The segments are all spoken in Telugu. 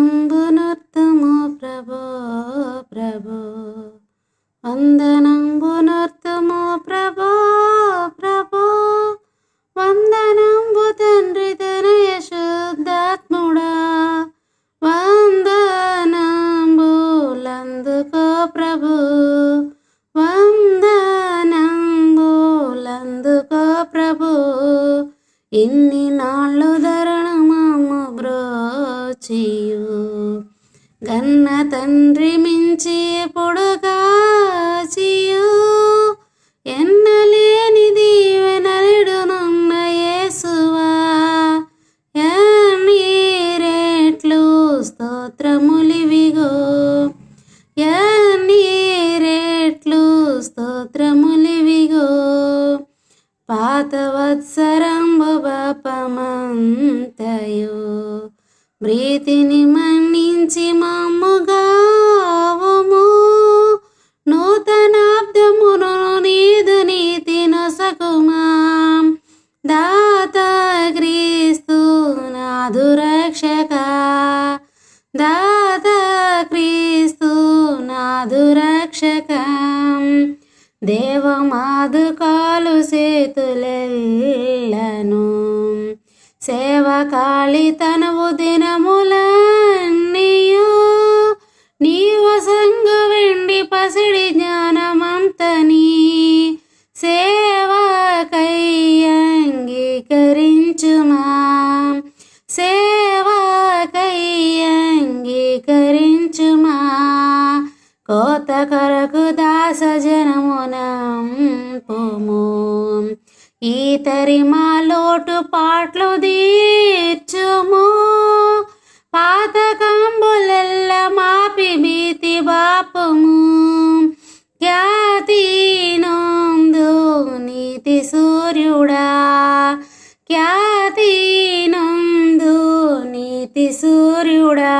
వందనంబునర్తము ప్రభో ప్రభో వందనంబునర్తము ప్రభో ప్రభో వందనంబు తండ్రి తనయ శుద్ధాత్ముడా వందనంబులందుకో ప్రభు వందనంబులందుకో ప్రభు ఇన్ని నాళ్ళు ధరణు మాము బ్రోచియు గన్న తండ్రి మించి పొడుగాచియు ఎన్నలేని దీవెనలుడునున్న యేసువా ఎన్నీరేట్లు స్తోత్రములివిగో ఎన్నీరేట్లు స్తోత్రములివిగో పాత వత్సరంబు బాపమంతయు ప్రీతిని మన్నించి మమ్ముగావుము నూతనాబ్దమును నీదు నీతి నొసగుమా దాత క్రీస్తు నాదు రక్షక దాత క్రీస్తు నాదు రక్షక దేవమాదుకాలు సేతులెల్లను సేవకాళి తనవు దినములన్నీయు నీవు సంగ వెండి పసిడి జ్ఞానమంతని సేవకై అంగీకరించుమా సేవకై అంగీకరించుమా కోత కొరకు దాస జనమునంపుము ఈతరి మా లోటు పాట్లు తీర్చుము పాతకంబులెల్ల మాపి భీతి బాపుము ఖ్యాతి నొందు నీతి సూర్యుడా ఖ్యాతి నొందు నీతి సూర్యుడా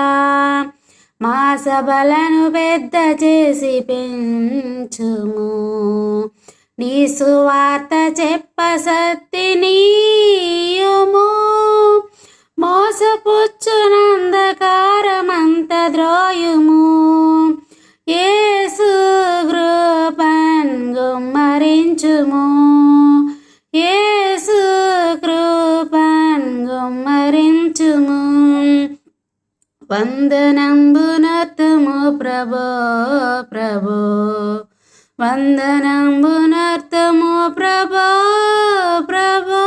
మా సభలను పెద్ద చేసి పెంచుము నీ సువార్త చెప్ప సత్తినీయుము మోసపుచ్చునందకారమంత ద్రోయుము యేసు కృపన్ గుమ్మరించుము యేసు కృపన్ గుమ్మరించుము వందనంబునర్తము ప్రభో ప్రభో వందనంబునర్తము ప్రభో ప్రభో